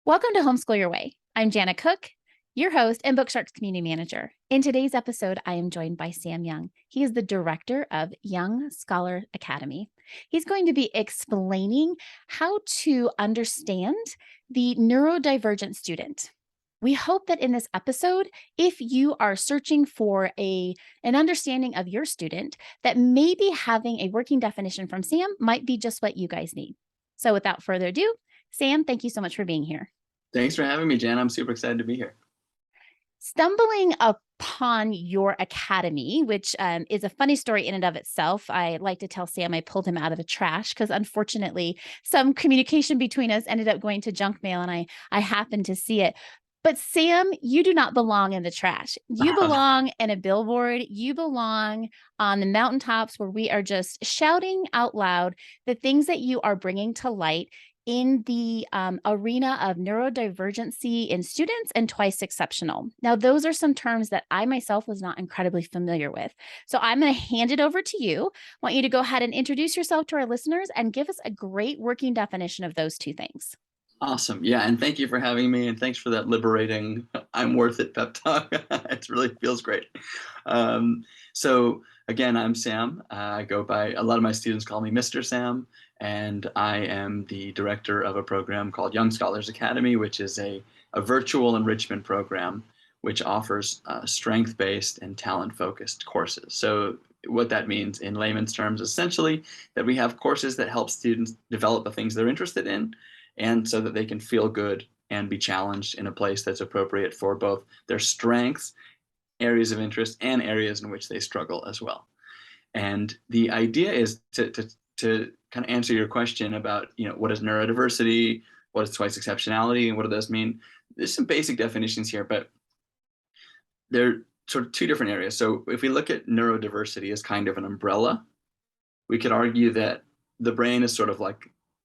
Welcome to Homeschool Your Way. I'm Jana Cook, your host and Bookshark's community manager. In today's episode, I am joined by Sam Young. He is the director of Young Scholar Academy. He's going to be explaining how to understand the neurodivergent student. We hope that in this episode, if you are searching for an understanding of your student, that maybe having a working definition from Sam might be just what you guys need. So without further ado, Sam, thank you so much for being here. Thanks for having me, Jan. I'm super excited to be here. Stumbling upon your academy, which is a funny story in and of itself. I like to tell Sam I pulled him out of the trash because unfortunately some communication between us ended up going to junk mail and I happened to see it. But Sam, you do not belong in the trash. You belong in a billboard. You belong on the mountaintops where we are just shouting out loud the things that you are bringing to light in the arena of neurodivergency in students and twice exceptional. Now, those are some terms that I myself was not incredibly familiar with. So I'm going to hand it over to you. I want you to go ahead and introduce yourself to our listeners and give us a great working definition of those two things. Awesome. Yeah. And thank you for having me. And thanks for that liberating, I'm worth it pep talk. It really feels great. So, again, I'm Sam. I go by, a lot of my students call me Mr. Sam. And I am the director of a program called Young Scholars Academy, which is a virtual enrichment program which offers strength-based and talent-focused courses. So what that means in layman's terms, essentially, that we have courses that help students develop the things they're interested in, and so that they can feel good and be challenged in a place that's appropriate for both their strengths, areas of interest, and areas in which they struggle as well. And the idea is to kind of answer your question about, what is neurodiversity, what is twice exceptionality, and what do those mean? There's some basic definitions here, but they're sort of two different areas. So if we look at neurodiversity as kind of an umbrella, we could argue that the brain is sort of like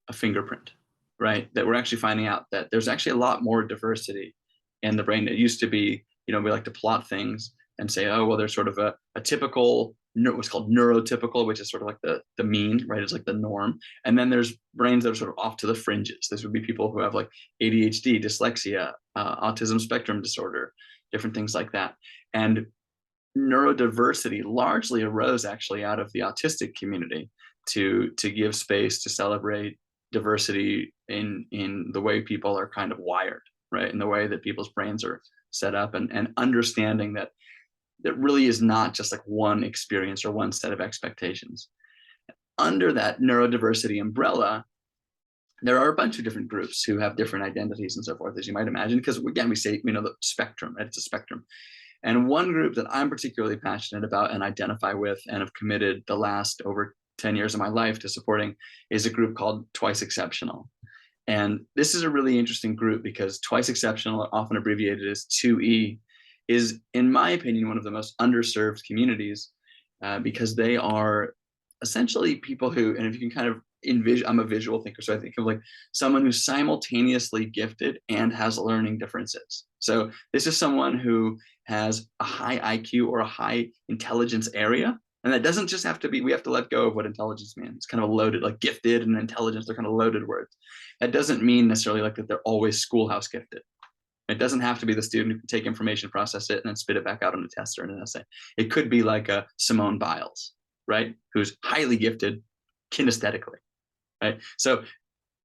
a fingerprint, right? That we're actually finding out that there's actually a lot more diversity in the brain. It used to be, we like to plot things and say, oh, well, there's sort of a typical, what's called neurotypical, which is sort of like the mean, right? It's like the norm. And then there's brains that are sort of off to the fringes. This would be people who have like ADHD, dyslexia, autism spectrum disorder, different things like that. And neurodiversity largely arose actually out of the autistic community to give space to celebrate diversity in the way people are kind of wired, right? In the way that people's brains are set up, and understanding that really is not just like one experience or one set of expectations. Under that neurodiversity umbrella, there are a bunch of different groups who have different identities and so forth, as you might imagine, because again, we say, the spectrum, right? It's a spectrum. And one group that I'm particularly passionate about and identify with and have committed the last over 10 years of my life to supporting is a group called Twice Exceptional. And this is a really interesting group because Twice Exceptional, often abbreviated as 2E, is, in my opinion, one of the most underserved communities because they are essentially people who, and if you can kind of envision, I'm a visual thinker, so I think of like someone who's simultaneously gifted and has learning differences. So this is someone who has a high IQ or a high intelligence area. And that doesn't just have to be, we have to let go of what intelligence means. It's kind of a loaded, like gifted and intelligence, they're kind of loaded words. That doesn't mean necessarily like that they're always schoolhouse gifted. It doesn't have to be the student who can take information, process it, and then spit it back out on a test or in an essay. It could be like a Simone Biles, right? Who's highly gifted kinesthetically, right? So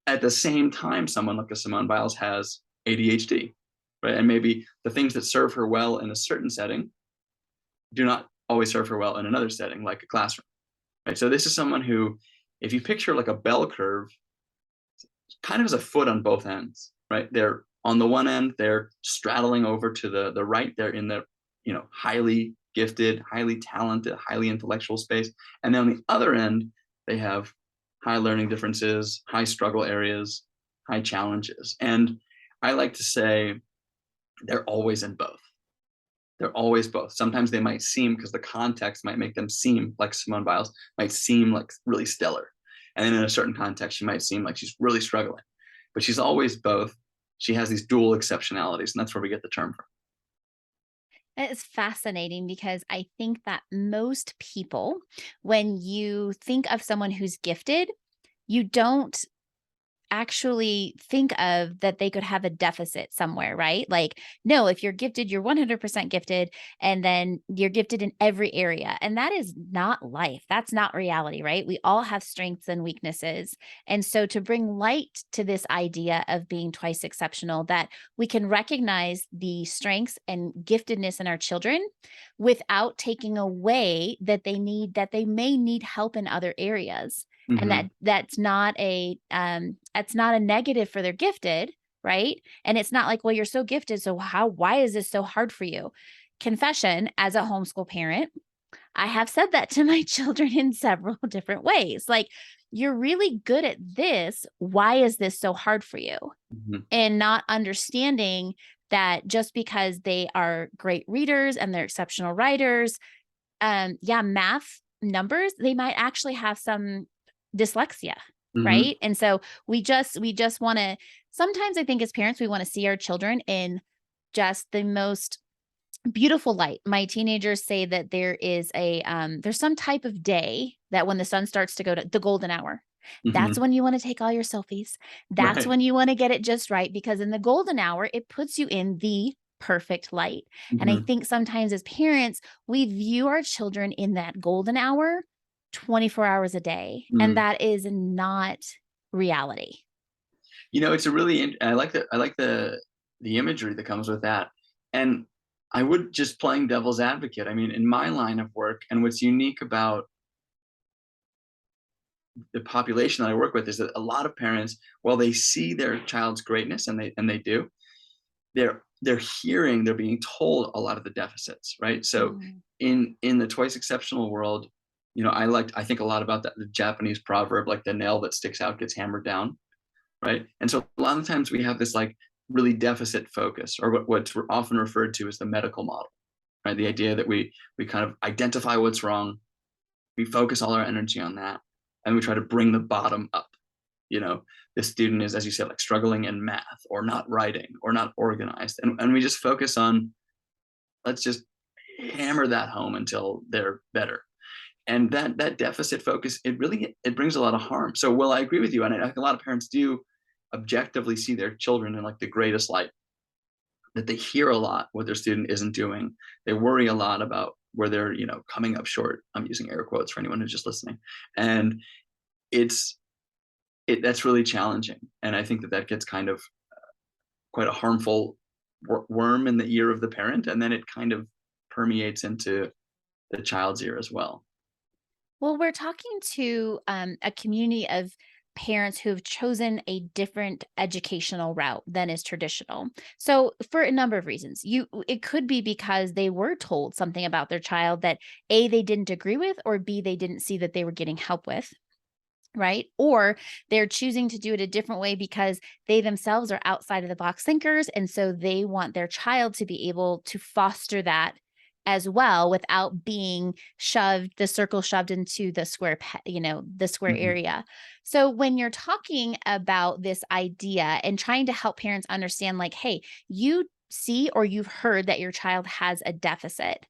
at the same time, someone like a Simone Biles has ADHD, right? And maybe the things that serve her well in a certain setting do not always serve her well in another setting, like a classroom, right? So this is someone who, if you picture like a bell curve, kind of has a foot on both ends, right? They're on the one end, they're straddling over to the right. They're in the, highly gifted, highly talented, highly intellectual space. And then on the other end, they have high learning differences, high struggle areas, high challenges. And I like to say they're always in both. They're always both. Sometimes they might seem, because the context might make them seem like Simone Biles, might seem like really stellar. And then in a certain context, she might seem like she's really struggling. But she's always both. She has these dual exceptionalities, and that's where we get the term from. It is fascinating because I think that most people, when you think of someone who's gifted, you don't actually think of that they could have a deficit somewhere, right? Like, no, if you're gifted, you're 100% gifted, and then you're gifted in every area. And that is not life. That's not reality, right? We all have strengths and weaknesses. And so to bring light to this idea of being twice exceptional, that we can recognize the strengths and giftedness in our children without taking away that they may need help in other areas, and Hmm. that's not a negative for their gifted, right? And it's not like, well, you're so gifted, so why is this so hard for you? Confession, as a homeschool parent, I have said that to my children in several different ways. Like, you're really good at this. Why is this so hard for you? Hmm. And not understanding that just because they are great readers and they're exceptional writers, yeah, math numbers, they might actually have some dyslexia, Hmm. right? And so we just want to, sometimes I think as parents we want to see our children in just the most beautiful light. My teenagers say that there's some type of day that when the sun starts to go to the golden hour, that's Hmm. when you want to take all your selfies. That's Right. when you want to get it just right, because in the golden hour, it puts you in the perfect light. And I Hmm. think sometimes as parents, we view our children in that golden hour 24 hours a day, and Mm. that is not reality. It's a really I like the imagery that comes with that. And I would, just playing devil's advocate, I mean, in my line of work, and what's unique about the population that I work with is that a lot of parents, while they see their child's greatness, and they do, they're being told a lot of the deficits, right? So Mm. in the twice exceptional world, I think a lot about that, the Japanese proverb, like the nail that sticks out gets hammered down, right? And so a lot of times we have this like really deficit focus, or what's often referred to as the medical model, right? The idea that we kind of identify what's wrong, we focus all our energy on that, and we try to bring the bottom up. You know, the student is, as you said, like struggling in math or not writing or not organized, and we just focus on, let's just hammer that home until they're better. And that deficit focus, it brings a lot of harm. So, well, I agree with you, and I think a lot of parents do objectively see their children in like the greatest light, that they hear a lot what their student isn't doing. They worry a lot about where they're, coming up short. I'm using air quotes for anyone who's just listening. And it's that's really challenging. And I think that gets kind of quite a harmful worm in the ear of the parent, and then it kind of permeates into the child's ear as well. Well, we're talking to a community of parents who have chosen a different educational route than is traditional. So, for a number of reasons, it could be because they were told something about their child that A, they didn't agree with, or B, they didn't see that they were getting help with. Right. Or they're choosing to do it a different way because they themselves are outside of the box thinkers. And so they want their child to be able to foster that as well without being the circle shoved into the square, the square Hmm. area. So when you're talking about this idea and trying to help parents understand, like, hey, you see or you've heard that your child has a deficit,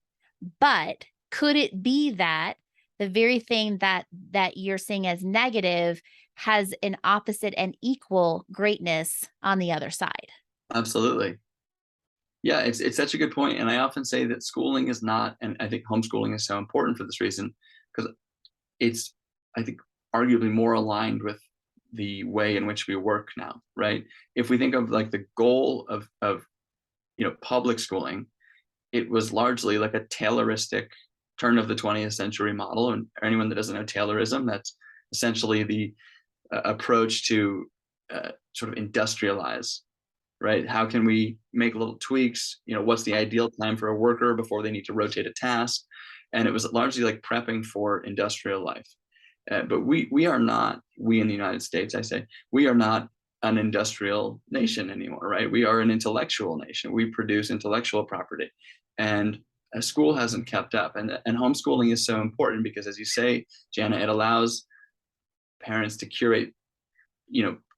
but could it be that the very thing that you're seeing as negative has an opposite and equal greatness on the other side? Absolutely. Yeah, it's such a good point, and I often say that schooling is not, and I think homeschooling is so important for this reason, because it's, I think, arguably more aligned with the way in which we work now, right? If we think of like the goal of public schooling, it was largely like a Tayloristic turn of the 20th century model. And anyone that doesn't know Taylorism, that's essentially the approach to sort of industrialize, right? How can we make little tweaks? What's the ideal time for a worker before they need to rotate a task? And it was largely like prepping for industrial life. But we are not, we in the United States, I say, we are not an industrial nation anymore, right? We are an intellectual nation. We produce intellectual property. And a school hasn't kept up. And homeschooling is so important because, as you say, Jana, it allows parents to curate,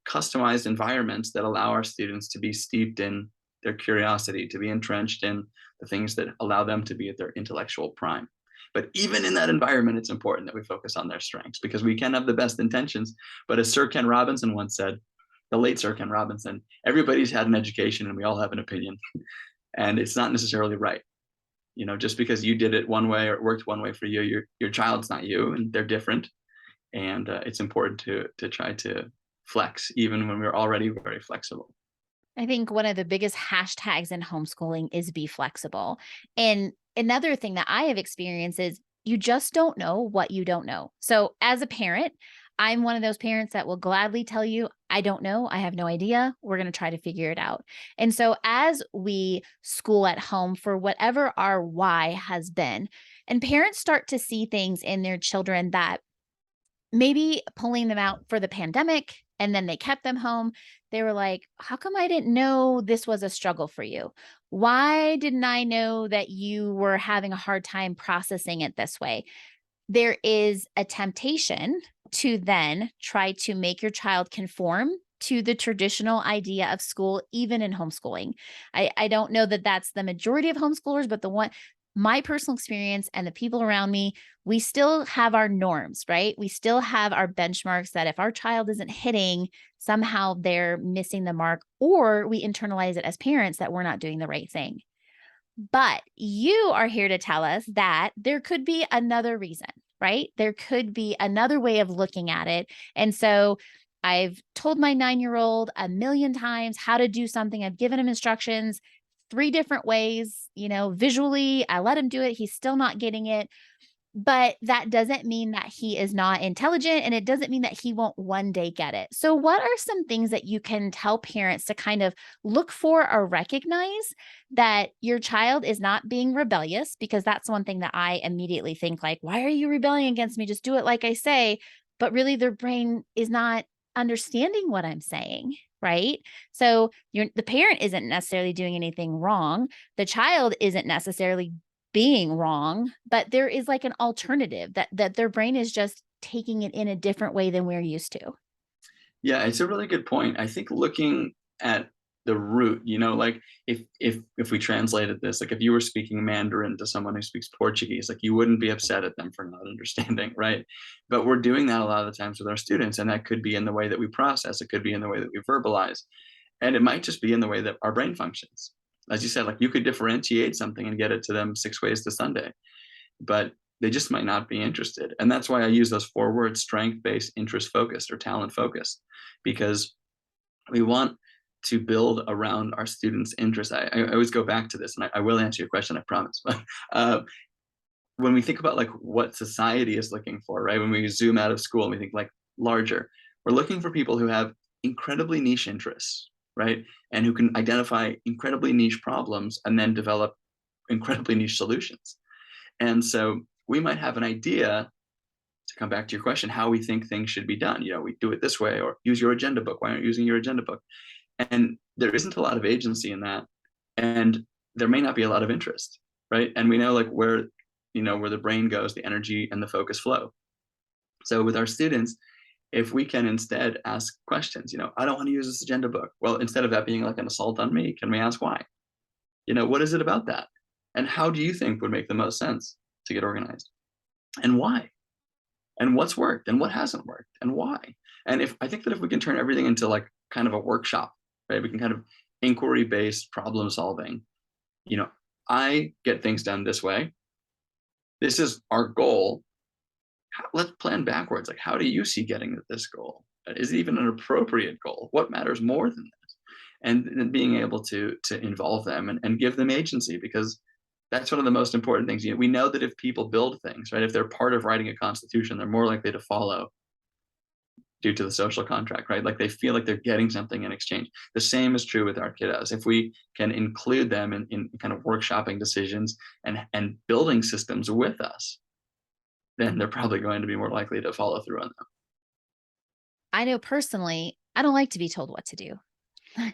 customized environments that allow our students to be steeped in their curiosity, to be entrenched in the things that allow them to be at their intellectual prime. But even in that environment, it's important that we focus on their strengths, because we can have the best intentions. But as Sir Ken Robinson once said, the late Sir Ken Robinson, everybody's had an education and we all have an opinion, and it's not necessarily right. Just because you did it one way or it worked one way for you, your child's not you, and they're different. And it's important to try to flex, even when we're already very flexible. I think one of the biggest hashtags in homeschooling is be flexible. And another thing that I have experienced is you just don't know what you don't know. So as a parent, I'm one of those parents that will gladly tell you, I don't know. I have no idea. We're going to try to figure it out. And so as we school at home for whatever our why has been, and parents start to see things in their children that maybe pulling them out for the pandemic and then they kept them home. They were like, how come I didn't know this was a struggle for you? Why didn't I know that you were having a hard time processing it this way? There is a temptation to then try to make your child conform to the traditional idea of school, even in homeschooling. I don't know that that's the majority of homeschoolers, but my personal experience and the people around me, we still have our norms, right? We still have our benchmarks that if our child isn't hitting, somehow they're missing the mark, or we internalize it as parents that we're not doing the right thing. But you are here to tell us that there could be another reason, right? There could be another way of looking at it. And so I've told my 9-year-old a million times how to do something. I've given him instructions 3 different ways, visually. I let him do it. He's still not getting it. But that doesn't mean that he is not intelligent, and it doesn't mean that he won't one day get it. So, what are some things that you can tell parents to kind of look for or recognize that your child is not being rebellious? Because that's one thing that I immediately think, like, why are you rebelling against me? Just do it like I say. But really, their brain is not understanding what I'm saying. Right. So the parent isn't necessarily doing anything wrong. The child isn't necessarily being wrong, but there is like an alternative that their brain is just taking it in a different way than we're used to. Yeah, it's a really good point. I think looking at the root, like if we translated this, like if you were speaking Mandarin to someone who speaks Portuguese, like you wouldn't be upset at them for not understanding, right? But we're doing that a lot of the times with our students, and that could be in the way that we process, it could be in the way that we verbalize, and it might just be in the way that our brain functions. As you said, like you could differentiate something and get it to them 6 ways to Sunday, but they just might not be interested. And that's why I use those 4 words: strength based, interest focused, or talent focused, because we want to build around our students' interests. I always go back to this, and I will answer your question, I promise. But uh, when we think about like what society is looking for, right? When we zoom out of school and we think like larger, we're looking for people who have incredibly niche interests, right? And who can identify incredibly niche problems and then develop incredibly niche solutions. And so we might have an idea, to come back to your question, how we think things should be done. We do it this way, or use your agenda book. Why aren't you using your agenda book? And there isn't a lot of agency in that. And there may not be a lot of interest, right? And we know like where the brain goes, the energy and the focus flow. So with our students, if we can instead ask questions, I don't want to use this agenda book. Well, instead of that being like an assault on me, can we ask why? What is it about that? And how do you think would make the most sense to get organized? And why? And what's worked and what hasn't worked and why? And if I think that if we can turn everything into like kind of a workshop, right? We can kind of inquiry-based problem solving. I get things done this way. This is our goal. Let's plan backwards. Like, how do you see getting to this goal? Is it even an appropriate goal? What matters more than this? And then being able to involve them and give them agency, because that's one of the most important things. We know that if people build things, right, if they're part of writing a constitution, they're more likely to follow due to the social contract, right? Like they feel like they're getting something in exchange. The same is true with our kiddos. If we can include them in kind of workshopping decisions and building systems with us, then they're probably going to be more likely to follow through on them. I know personally, I don't like to be told what to do.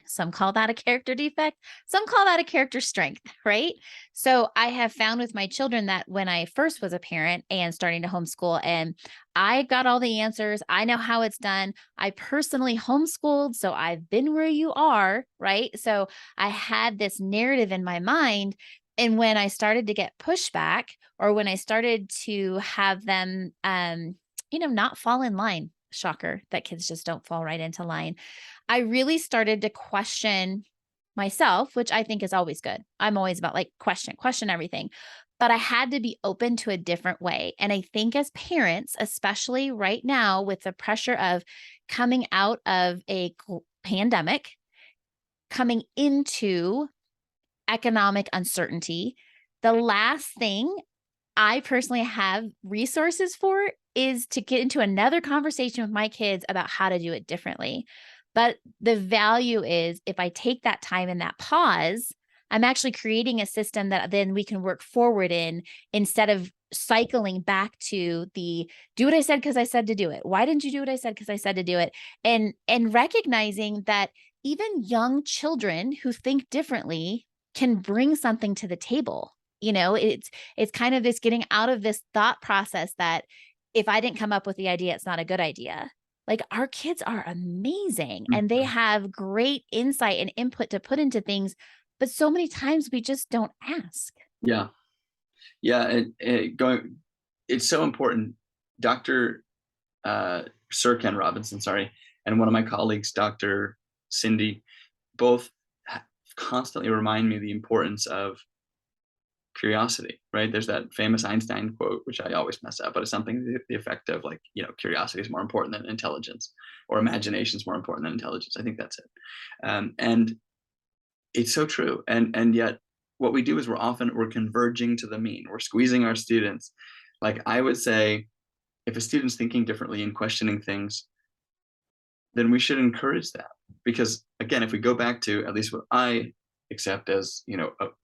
Some call that a character defect. Some call that a character strength, right? So I have found with my children that when I first was a parent and starting to homeschool, and I got all the answers, I know how it's done. I personally homeschooled, so I've been where you are, right? So I had this narrative in my mind. And when I started to get pushback, or when I started to have them, not fall in line, Shocker that kids just don't fall right into line. I really started to question myself, which I think is always good. I'm always about like question everything. But I had to be open to a different way. And I think as parents, especially right now with the pressure of coming out of a pandemic, coming into economic uncertainty, the last thing I personally have resources for is to get into another conversation with my kids about how to do it differently. But the value is if I take that time and that pause, I'm actually creating a system that then we can work forward in instead of cycling back to the do what I said because I said to do it. Why didn't you do what I said because I said to do it? And recognizing that even young children who think differently can bring something to the table. It's kind of this getting out of this thought process that if I didn't come up with the idea, it's not a good idea. Like our kids are amazing and they Mhm. have great insight and input to put into things, but so many times we just don't ask. Yeah. Yeah. It's so important. Dr. Sir Ken Robinson, sorry, and one of my colleagues, Dr. Cindy, both constantly remind me the importance of curiosity, right? There's that famous Einstein quote, which I always mess up, but it's something to the effect of like, curiosity is more important than intelligence, or imagination is more important than intelligence. I think that's it. And it's so true. And yet what we do is we're converging to the mean. We're squeezing our students. Like I would say, if a student's thinking differently and questioning things, then we should encourage that. Because again, if we go back to at least what I accept as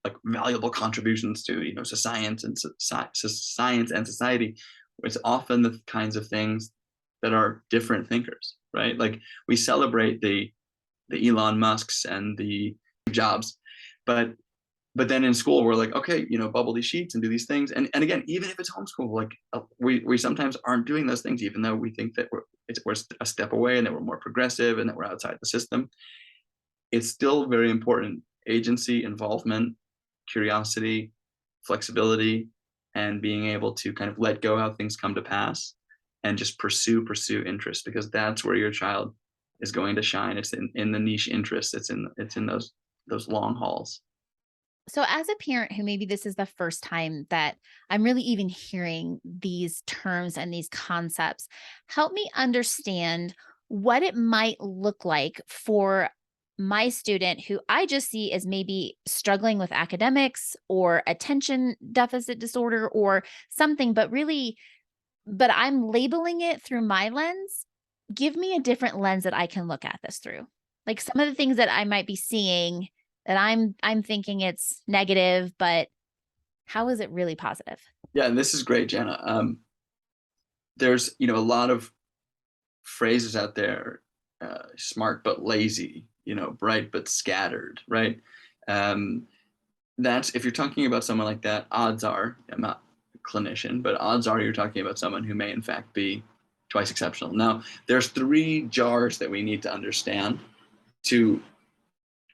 like valuable contributions to science and science and society, it's often the kinds of things that are different thinkers, right? Like we celebrate the Elon Musks and the Jobs, but then in school we're like, okay, bubble these sheets and do these things, and again, even if it's homeschool, like we sometimes aren't doing those things, even though we think that we're a step away and that we're more progressive and that we're outside the system. It's still very important: agency, involvement, curiosity, flexibility, and being able to kind of let go how things come to pass and just pursue interest, because that's where your child is going to shine. It's in the niche interests. It's in those long hauls. So, as a parent who maybe this is the first time that I'm really even hearing these terms and these concepts, help me understand what it might look like for my student who I just see as maybe struggling with academics or attention deficit disorder or something, but I'm labeling it through my lens. Give me a different lens that I can look at this through. Like some of the things that I might be seeing that I'm thinking it's negative, but how is it really positive? Yeah, and this is great, Jana. There's a lot of phrases out there: smart but lazy, bright but scattered, right? Um, that's if you're talking about someone like that, odds are, I'm not a clinician, but odds are you're talking about someone who may in fact be twice exceptional. Now, there's three jars that we need to understand to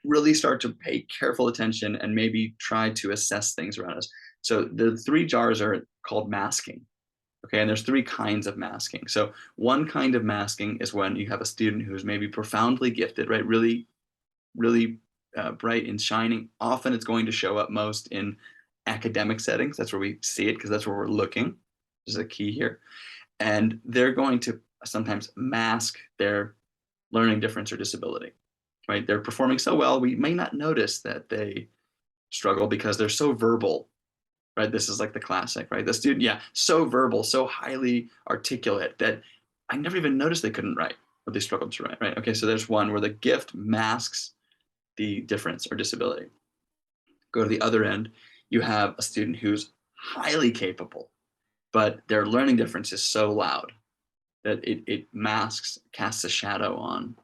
really start to pay careful attention and maybe try to assess things around us. So the three jars are called masking. Okay, and there's three kinds of masking. So one kind of masking is when you have a student who's maybe profoundly gifted, right? Really, really bright and shining. Often it's going to show up most in academic settings. That's where we see it because that's where we're looking. This is a key here. And they're going to sometimes mask their learning difference or disability, right? They're performing so well, we may not notice that they struggle because they're so verbal, right? This is like the classic, right? The student, yeah, so verbal, so highly articulate that I never even noticed they couldn't write or they struggled to write, right? Okay, so there's one where the gift masks the difference or disability. Go to the other end, you have a student who's highly capable, but their learning difference is so loud that it masks, casts a shadow on,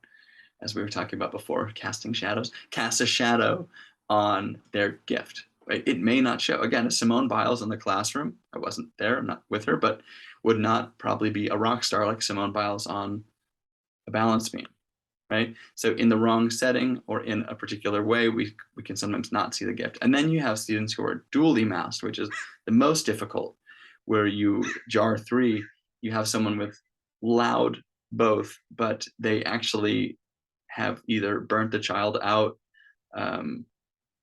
as we were talking about before, casting shadows, casts a shadow on their gift. Right? It may not show. Again, a Simone Biles in the classroom, I wasn't there, I'm not with her, but would not probably be a rock star like Simone Biles on a balance beam, right? So in the wrong setting or in a particular way, we can sometimes not see the gift. And then you have students who are dually masked, which is the most difficult, where you jar three, you have someone with loud both, but they actually have either burnt the child out, um,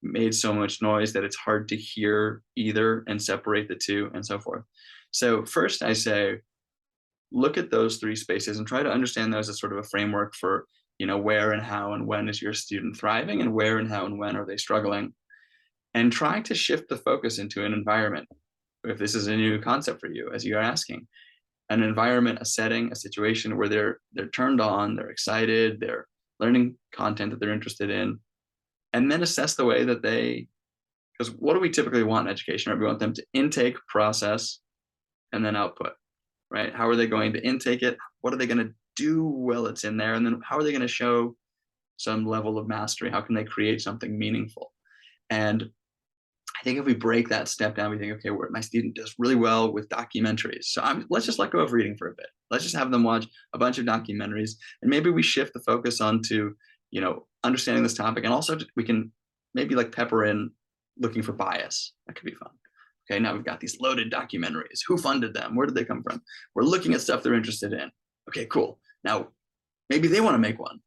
made so much noise that it's hard to hear either and separate the two, and so forth. So first I say, look at those three spaces and try to understand those as sort of a framework for, where and how and when is your student thriving, and where and how and when are they struggling, and try to shift the focus into an environment. If this is a new concept for you, as you're asking, an environment, a setting, a situation where they're turned on, they're excited, they're learning content that they're interested in, and then assess the way that they, because what do we typically want in education? Right? We want them to intake, process, and then output. Right? How are they going to intake it? What are they going to do while it's in there? And then how are they going to show some level of mastery? How can they create something meaningful? And I think if we break that step down, we think, okay, my student does really well with documentaries. So let's just let go of reading for a bit. Let's just have them watch a bunch of documentaries, and maybe we shift the focus onto, understanding this topic, and also we can maybe like pepper in looking for bias. That could be fun. Okay, now we've got these loaded documentaries. Who funded them? Where did they come from? We're looking at stuff they're interested in. Okay, cool. Now maybe they want to make one,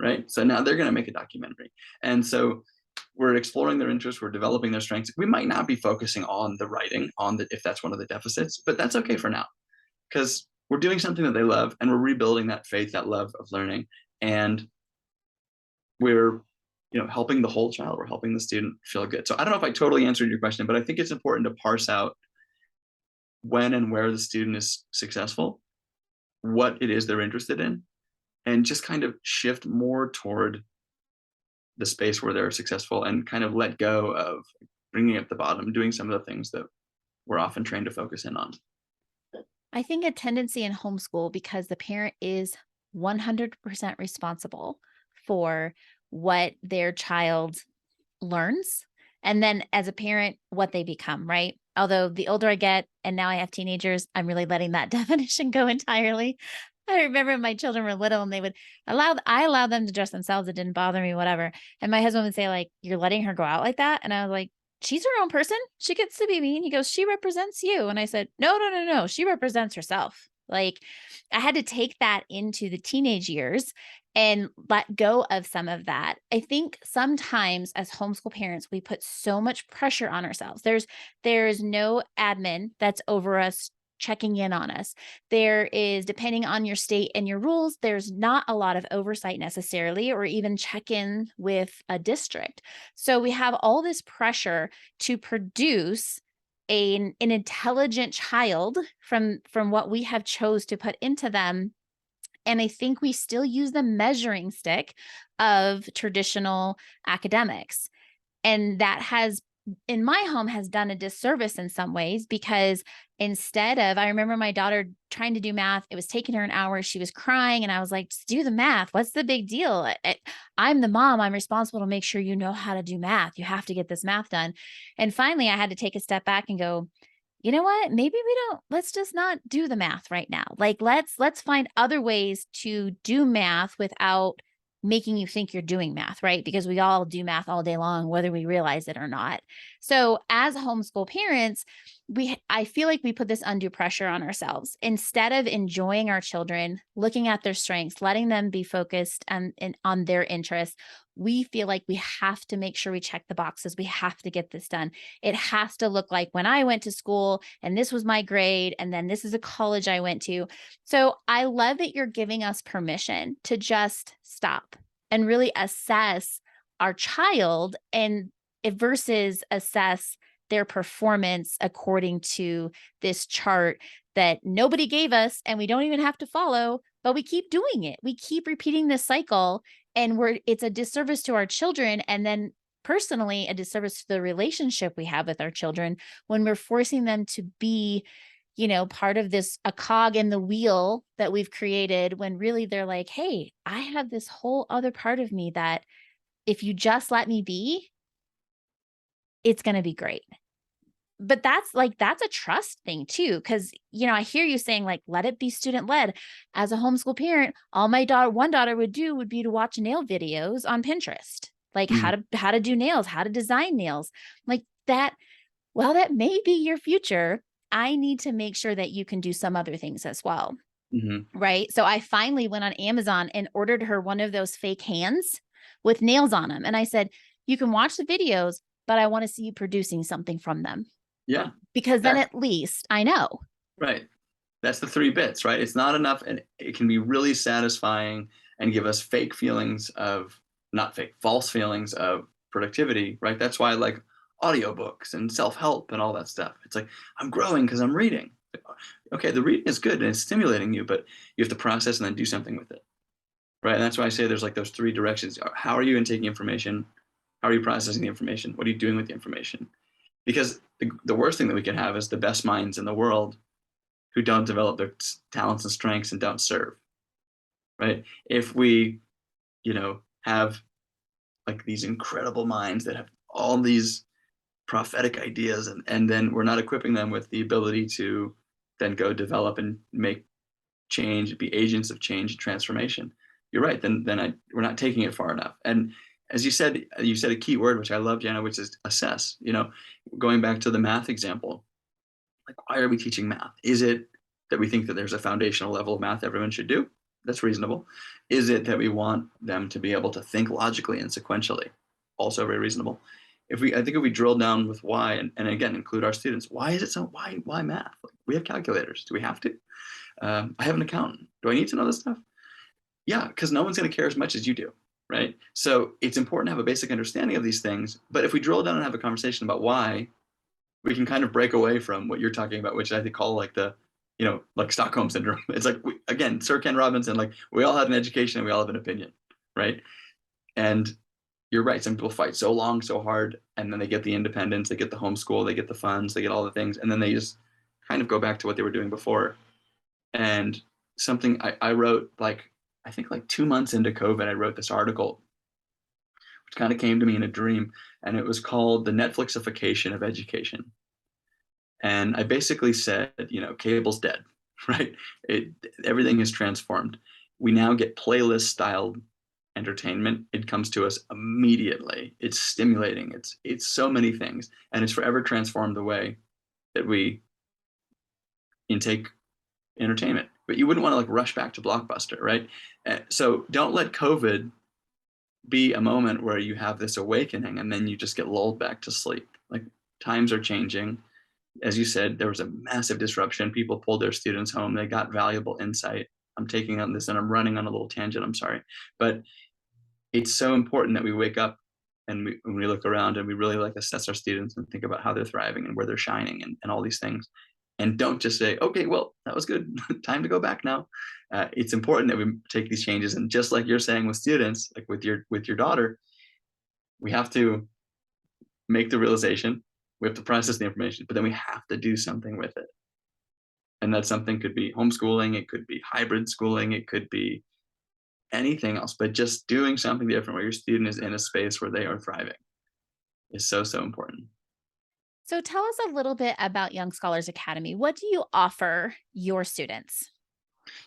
right? So now they're going to make a documentary, and so we're exploring their interests, we're developing their strengths. We might not be focusing on the writing, if that's one of the deficits, but that's okay for now, because we're doing something that they love, and we're rebuilding that faith, that love of learning, and we're helping the whole child. We're helping the student feel good. So I don't know if I totally answered your question, but I think it's important to parse out when and where the student is successful, what it is they're interested in, and just kind of shift more toward the space where they're successful, and kind of let go of bringing up the bottom, doing some of the things that we're often trained to focus in on. I think a tendency in homeschool, because the parent is 100% responsible for what their child learns. And then as a parent, what they become, right? Although the older I get, and now I have teenagers, I'm really letting that definition go entirely. I remember when my children were little and I allowed them to dress themselves. It didn't bother me, whatever. And my husband would say, like, you're letting her go out like that. And I was like, she's her own person. She gets to be me. And he goes, she represents you. And I said, no, no, no, no. She represents herself. Like, I had to take that into the teenage years and let go of some of that. I think sometimes as homeschool parents, we put so much pressure on ourselves. There's no admin that's over us checking in on us. There is, depending on your state and your rules, there's not a lot of oversight necessarily, or even check in with a district. So we have all this pressure to produce an intelligent child from what we have chose to put into them. And I think we still use the measuring stick of traditional academics. And that has, in my home, has done a disservice in some ways, because instead of, I remember my daughter trying to do math, it was taking her an hour. She was crying. And I was like, just do the math. What's the big deal? I'm the mom. I'm responsible to make sure you know how to do math. You have to get this math done. And finally, I had to take a step back and go, you know what? Maybe let's just not do the math right now. Like, let's find other ways to do math without making you think you're doing math, right? Because we all do math all day long, whether we realize it or not. So as homeschool parents, I feel like we put this undue pressure on ourselves instead of enjoying our children, looking at their strengths, letting them be focused on their interests. We feel like we have to make sure we check the boxes. We have to get this done. It has to look like when I went to school and this was my grade, and then this is a college I went to. So I love that you're giving us permission to just stop and really assess our child, and versus assess their performance according to this chart that nobody gave us and we don't even have to follow, but we keep doing it. We keep repeating this cycle, and it's a disservice to our children. And then personally, a disservice to the relationship we have with our children when we're forcing them to be, part of a cog in the wheel that we've created, when really they're like, hey, I have this whole other part of me that if you just let me be, it's going to be great. But that's a trust thing too. Cause I hear you saying, like, let it be student led. As a homeschool parent, all one daughter would do would be to watch nail videos on Pinterest, like Mhm. how to do nails, how to design nails, like that. Well, that may be your future. I need to make sure that you can do some other things as well. Mhm. right? So I finally went on Amazon and ordered her one of those fake hands with nails on them. And I said, you can watch the videos, but I want to see you producing something from them Yeah. because then That at least I know. right. That's the 3 bits, right? It's not enough, and it can be really satisfying and give us fake feelings of not fake, false feelings of productivity, right? That's why I like audiobooks and self-help and all that stuff. It's like, I'm growing because I'm reading. Okay, the reading is good and it's stimulating you, but you have to process and then do something with it, right? And that's why I say there's like those 3 directions. How are you intaking information? How are you processing the information? What are you doing with the information? Because the worst thing that we can have is the best minds in the world who don't develop their talents and strengths and don't serve, right? If we, have like these incredible minds that have all these prophetic ideas, and then we're not equipping them with the ability to then go develop and make change, be agents of change and transformation. You're right. We're not taking it far enough. And as you said a key word which I love, Jana, which is assess. Going back to the math example, like, why are we teaching math? Is it that we think that there's a foundational level of math everyone should do? That's reasonable. Is it that we want them to be able to think logically and sequentially? Also very reasonable. I think if we drill down with why, and again include our students, why is it so? Why math? Like, we have calculators. Do we have to? I have an accountant. Do I need to know this stuff? Yeah, because no one's going to care as much as you do, right? So it's important to have a basic understanding of these things. But if we drill down and have a conversation about why, we can kind of break away from what you're talking about, which I think call like like Stockholm syndrome. It's like, again, Sir Ken Robinson, like, we all have an education and we all have an opinion, right? And you're right. Some people fight so long, so hard, and then they get the independence, they get the homeschool, they get the funds, they get all the things, and then they just kind of go back to what they were doing before. And something I wrote, like, I think like 2 months into COVID, I wrote this article, which kind of came to me in a dream, and it was called The Netflixification of Education. And I basically said, cable's dead, right? Everything is transformed. We now get playlist styled entertainment. It comes to us immediately. It's stimulating. It's so many things, and it's forever transformed the way that we intake entertainment. But you wouldn't want to like rush back to Blockbuster, right? So don't let COVID be a moment where you have this awakening and then you just get lulled back to sleep. Like, times are changing. As you said, there was a massive disruption. People pulled their students home. They got valuable insight. I'm taking on this and I'm running on a little tangent. I'm sorry. But it's so important that we wake up and when we look around and we really like assess our students and think about how they're thriving and where they're shining and all these things. And don't just say, okay, well, that was good. Time to go back now. It's important that we take these changes. And just like you're saying with students, like with your daughter, we have to make the realization, we have to process the information, but then we have to do something with it. And that something could be homeschooling, it could be hybrid schooling, it could be anything else, but just doing something different where your student is in a space where they are thriving is so, so important. So tell us a little bit about Young Scholars Academy. What do you offer your students?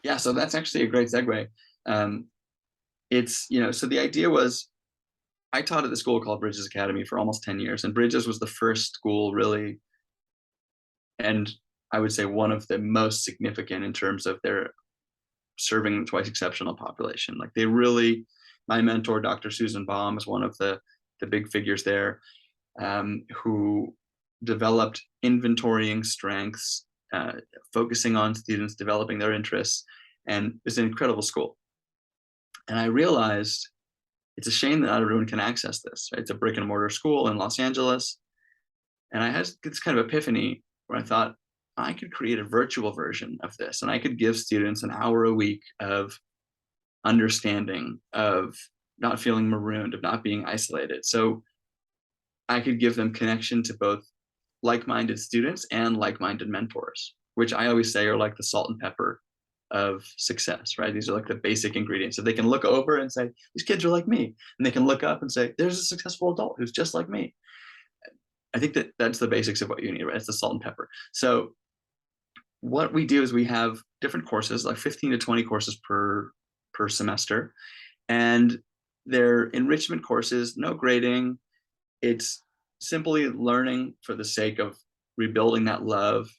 Yeah, so that's actually a great segue. Um, so the idea was, I taught at the school called Bridges Academy for almost 10 years, and Bridges was the first school really, and I would say one of the most significant in terms of their serving the twice exceptional population. Like, they really, my mentor, Dr. Susan Baum, is one of the big figures there, who developed inventorying strengths, focusing on students, developing their interests, and it's an incredible school. And I realized it's a shame that not everyone can access this. Right? It's a brick and mortar school in Los Angeles. And I had this kind of epiphany where I thought, I could create a virtual version of this and I could give students an hour a week of understanding, of not feeling marooned, of not being isolated. So I could give them connection to both like-minded students and like-minded mentors, which I always say are like the salt and pepper of success, right? These are like the basic ingredients. So they can look over and say, these kids are like me. And they can look up and say, there's a successful adult who's just like me. I think that that's the basics of what you need, right? It's the salt and pepper. So what we do is we have different courses, like 15 to 20 courses per semester. And they're enrichment courses, no grading. It's simply learning for the sake of rebuilding that love,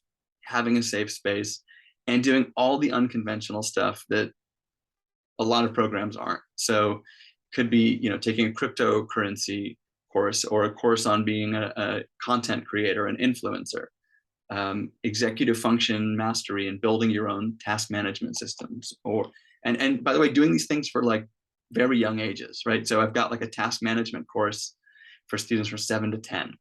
having a safe space. and doing all the unconventional stuff that a lot of programs aren't. So could be, taking a cryptocurrency course or a course on being a content creator, an influencer, executive function mastery and building your own task management systems, or and by the way, doing these things for like very young ages, right? So I've got like a task management course for students from 7 to 10,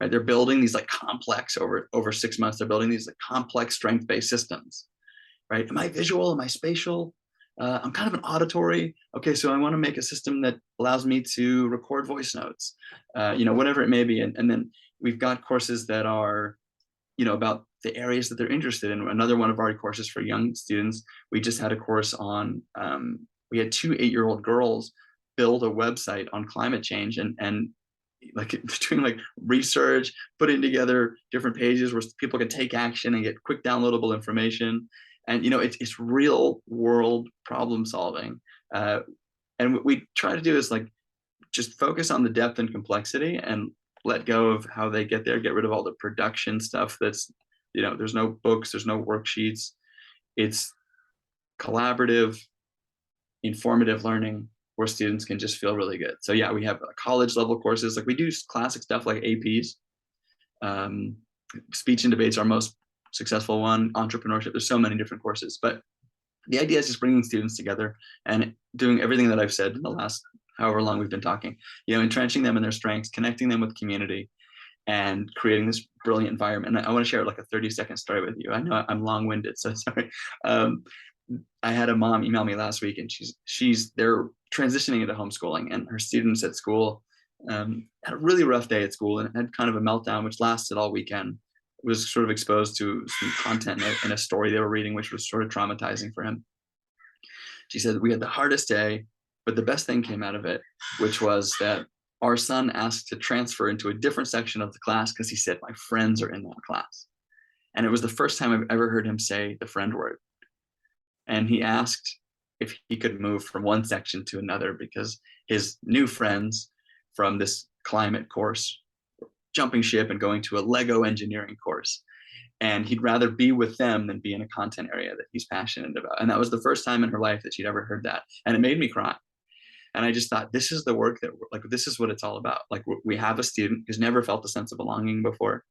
right? They're building these like complex over 6 months. They're building these like complex strength-based systems, right? Am I visual? Am I spatial? I'm kind of an auditory. Okay, so I want to make a system that allows me to record voice notes, whatever it may be. And then we've got courses that are, about the areas that they're interested in. Another one of our courses for young students, we just had a course on, we had 2 8-year-old girls build a website on climate change and like doing like research, putting together different pages where people can take action and get quick downloadable information. And it's real world problem solving. And what we try to do is like just focus on the depth and complexity and let go of how they get there, get rid of all the production stuff that's, there's no books, there's no worksheets. It's collaborative, informative learning where students can just feel really good. So yeah, we have college level courses. Like we do classic stuff like APs. Speech and debate's our most successful one, entrepreneurship. There's so many different courses, but the idea is just bringing students together and doing everything that I've said in the last however long we've been talking, entrenching them in their strengths, connecting them with community, and creating this brilliant environment. And I want to share like a 30-second story with you. I know I'm long-winded, so sorry. I had a mom email me last week, and they're transitioning into homeschooling, and her students at school had a really rough day at school and had kind of a meltdown, which lasted all weekend. Was sort of exposed to some content in a story they were reading, which was sort of traumatizing for him. She said, we had the hardest day, but the best thing came out of it, which was that our son asked to transfer into a different section of the class because he said, my friends are in that class. And it was the first time I've ever heard him say the friend word. And he asked if he could move from one section to another because his new friends from this climate course jumping ship and going to a Lego engineering course. And he'd rather be with them than be in a content area that he's passionate about. And that was the first time in her life that she'd ever heard that. And it made me cry. And I just thought, this is the work that, like, this is what it's all about. Like, we have a student who's never felt a sense of belonging before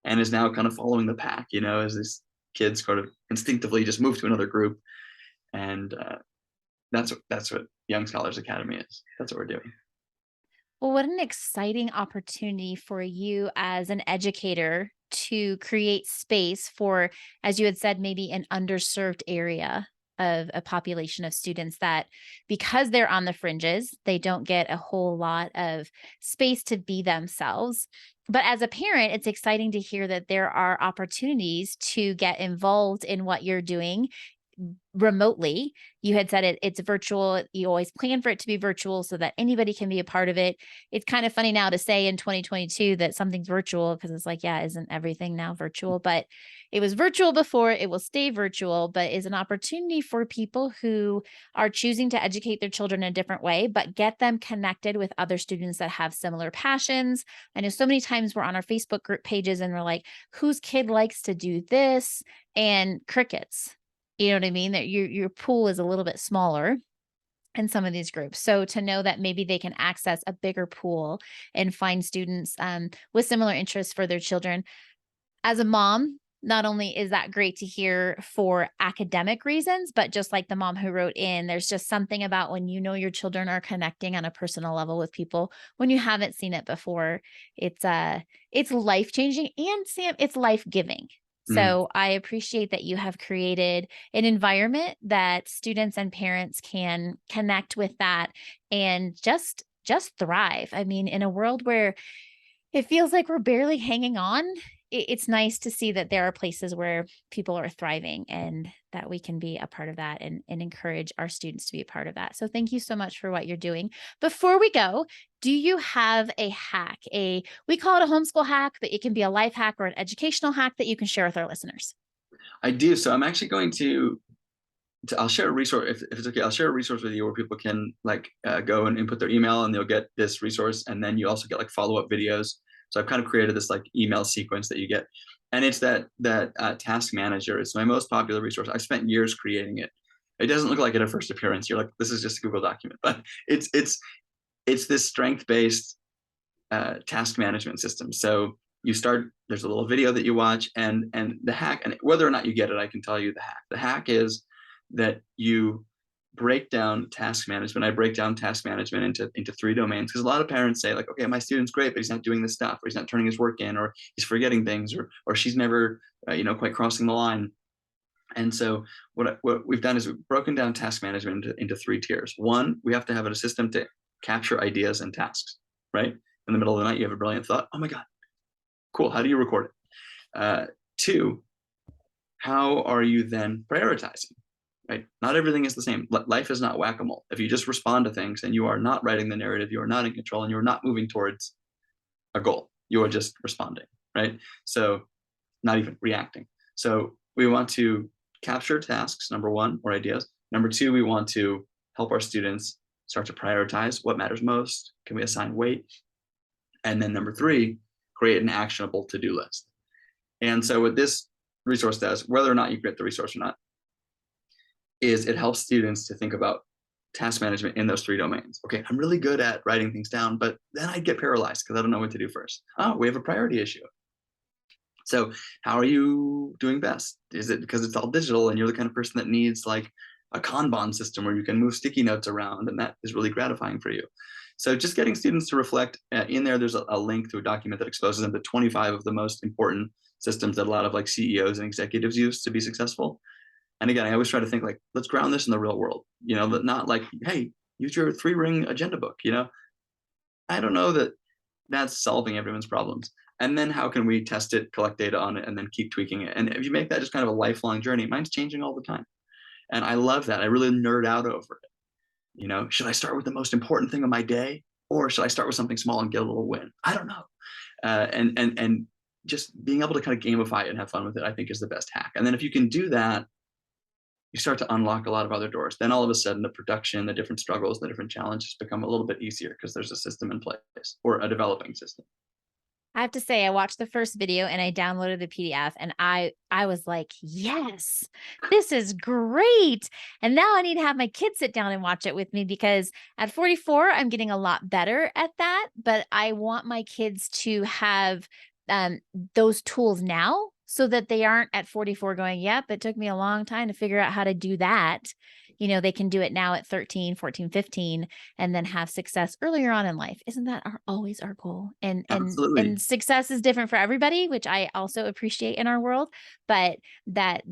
and is now kind of following the pack, as these kids sort of instinctively just move to another group. And that's what Young Scholars Academy is. That's what we're doing. Well, what an exciting opportunity for you as an educator to create space for, as you had said, maybe an underserved area of a population of students that, because they're on the fringes, they don't get a whole lot of space to be themselves. But as a parent, it's exciting to hear that there are opportunities to get involved in what you're doing remotely. You had said it's virtual. You always plan for it to be virtual so that anybody can be a part of it. It's kind of funny now to say in 2022 that something's virtual because it's like, yeah, isn't everything now virtual? But it was virtual before, it will stay virtual, but is an opportunity for people who are choosing to educate their children in a different way, but get them connected with other students that have similar passions. I know so many times we're on our Facebook group pages and we're like, whose kid likes to do this? And crickets. You know what I mean? That your pool is a little bit smaller in some of these groups. So to know that maybe they can access a bigger pool and find students with similar interests for their children. As a mom, not only is that great to hear for academic reasons, but just like the mom who wrote in, there's just something about when your children are connecting on a personal level with people when you haven't seen it before. It's life-changing, and Sam, it's life-giving. So I appreciate that you have created an environment that students and parents can connect with that and just thrive. I mean, in a world where it feels like we're barely hanging on, it's nice to see that there are places where people are thriving and that we can be a part of that and encourage our students to be a part of that. So thank you so much for what you're doing. Before we go, do you have a hack? We call it a homeschool hack, but it can be a life hack or an educational hack that you can share with our listeners. I do. So I'm actually going to I'll share a resource if it's okay. I'll share a resource with you where people can go and input their email and they'll get this resource. And then you also get like follow-up videos. So I've kind of created this like email sequence that you get. And it's that task manager. It's my most popular resource. I spent years creating it. It doesn't look like it at first appearance. You're like, this is just a Google document, but it's this strength based task management system. So you start. There's a little video that you watch, and the hack, and whether or not you get it, I can tell you the hack. The hack is that you break down task management. I break down task management into three domains, because a lot of parents say like, okay, my student's great, but he's not doing this stuff, or he's not turning his work in, or he's forgetting things, or she's never quite crossing the line. And so what we've done is we've broken down task management into three tiers. One, we have to have a system to capture ideas and tasks, right? In the middle of the night, you have a brilliant thought. Oh my God, cool. How do you record it? Two, how are you then prioritizing? Right? Not everything is the same. Life is not whack-a-mole. If you just respond to things and you are not writing the narrative, you are not in control, and you are not moving towards a goal. You are just responding, right? So not even reacting. So we want to capture tasks, number one, or ideas. Number two, we want to help our students start to prioritize what matters most. Can we assign weight? And then number three, create an actionable to-do list. And so what this resource does, whether or not you get the resource or not, is it helps students to think about task management in those three domains. Okay, I'm really good at writing things down, but then I get paralyzed because I don't know what to do first. Oh, we have a priority issue. So how are you doing best? Is it because it's all digital and you're the kind of person that needs like a Kanban system where you can move sticky notes around, and that is really gratifying for you? So just getting students to reflect. In there, there's a link to a document that exposes them to 25 of the most important systems that a lot of like CEOs and executives use to be successful. And again, I always try to think like, let's ground this in the real world, but not like, hey, use your 3-ring agenda book. I don't know that that's solving everyone's problems. And then how can we test it, collect data on it, and then keep tweaking it? And if you make that just kind of a lifelong journey, mine's changing all the time. And I love that. I really nerd out over it. Should I start with the most important thing of my day, or should I start with something small and get a little win? I don't know. And just being able to kind of gamify it and have fun with it, I think is the best hack. And then if you can do that, you start to unlock a lot of other doors. Then all of a sudden, the production, the different struggles, the different challenges become a little bit easier because there's a system in place, or a developing system. I have to say, I watched the first video and I downloaded the PDF, and I was like, yes, this is great. And now I need to have my kids sit down and watch it with me, because at 44, I'm getting a lot better at that. But I want my kids to have those tools now, so that they aren't at 44 going, yep, it took me a long time to figure out how to do that. They can do it now at 13, 14, 15, and then have success earlier on in life. Isn't that always our goal? Absolutely. And success is different for everybody, which I also appreciate in our world. But that,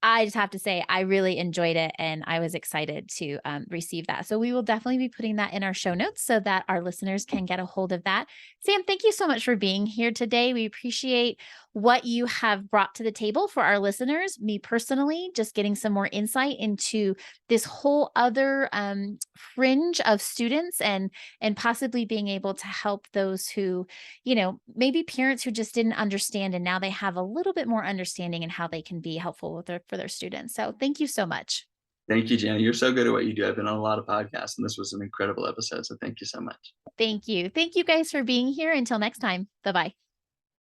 I just have to say, I really enjoyed it, and I was excited to receive that. So we will definitely be putting that in our show notes so that our listeners can get a hold of that. Sam, thank you so much for being here today. We appreciate what you have brought to the table for our listeners. Me personally, just getting some more insight into this whole other fringe of students, and possibly being able to help those who, maybe parents who just didn't understand, and now they have a little bit more understanding in how they can be helpful for their students. So thank you so much. Thank you, Jenny. You're so good at what you do. I've been on a lot of podcasts, and this was an incredible episode. So thank you so much. Thank you. Thank you guys for being here. Until next time. Bye-bye.